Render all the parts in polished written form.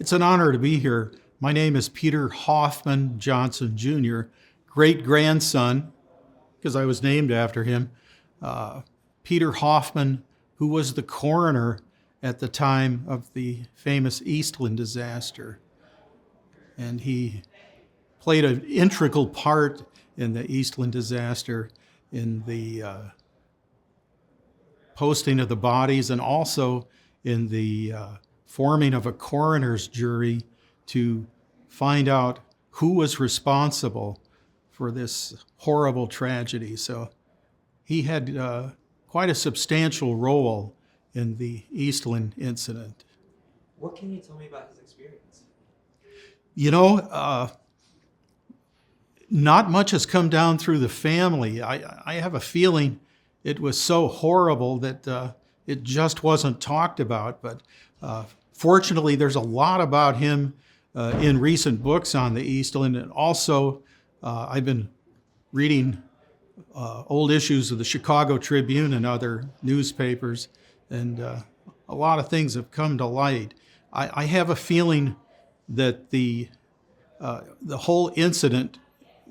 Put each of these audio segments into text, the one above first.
It's an honor to be here. My name is Peter Hoffman Johnson, Jr., great-grandson, because I was named after him, Peter Hoffman, who was the coroner at the time of the famous Eastland Disaster. And he played an integral part in the Eastland Disaster in the posting of the bodies and also in the forming of a coroner's jury to find out who was responsible for this horrible tragedy. So he had quite a substantial role in the Eastland incident. What can you tell me about his experience? You know, not much has come down through the family. I have a feeling it was so horrible that it just wasn't talked about. But fortunately, there's a lot about him in recent books on the Eastland. And also, I've been reading old issues of the Chicago Tribune and other newspapers, and a lot of things have come to light. I have a feeling that the whole incident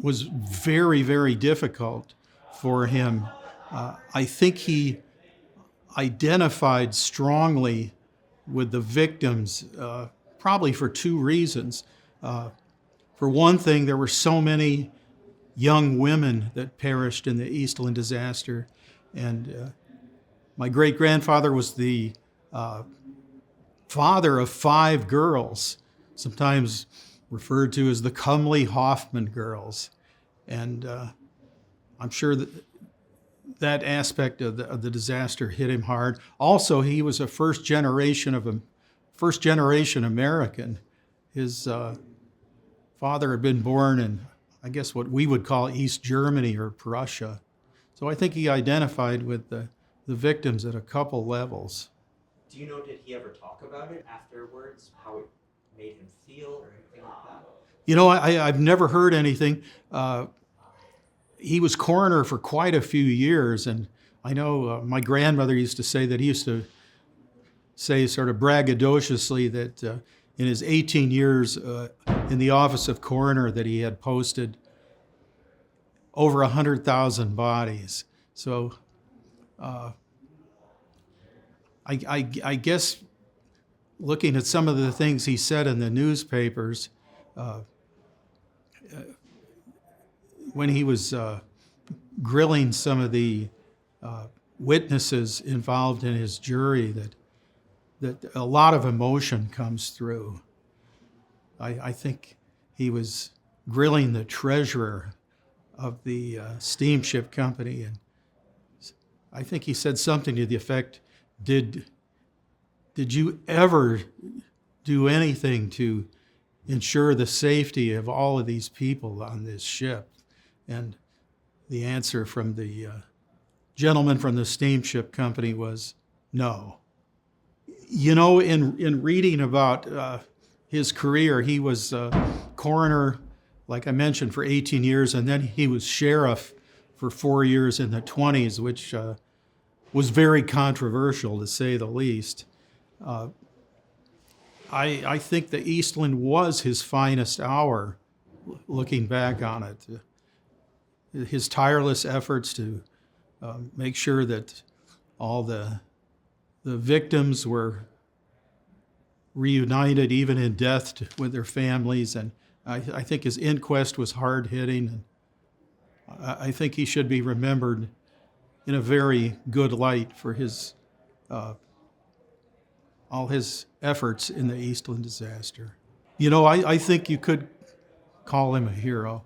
was very, very difficult for him. I think he identified strongly with the victims, probably for two reasons. For one thing, there were so many young women that perished in the Eastland Disaster, and my great-grandfather was the father of 5 girls, sometimes referred to as the comely Hoffman girls. And I'm sure that aspect of the disaster hit him hard. Also, he was a first generation American. His father had been born in, I guess, what we would call East Germany or Prussia. So I think he identified with the victims at a couple levels. Do you know, did he ever talk about it afterwards, how it made him feel or anything like that? You know, I've never heard anything. He was coroner for quite a few years, and I know my grandmother used to say that he used to say sort of braggadociously that in his 18 years in the office of coroner that he had posted over 100,000 bodies. So I guess looking at some of the things he said in the newspapers, when he was grilling some of the witnesses involved in his jury, that a lot of emotion comes through. I think he was grilling the treasurer of the steamship company, and I think he said something to the effect, did you ever do anything to ensure the safety of all of these people on this ship? And the answer from the gentleman from the steamship company was no. You know, in reading about his career, he was coroner, like I mentioned, for 18 years, and then he was sheriff for 4 years in the 20s, which was very controversial, to say the least. I think the Eastland was his finest hour, looking back on it. His tireless efforts to make sure that all the victims were reunited, even in death, with their families. And I think his inquest was hard-hitting. And I think he should be remembered in a very good light for his all his efforts in the Eastland Disaster. You know, I think you could call him a hero.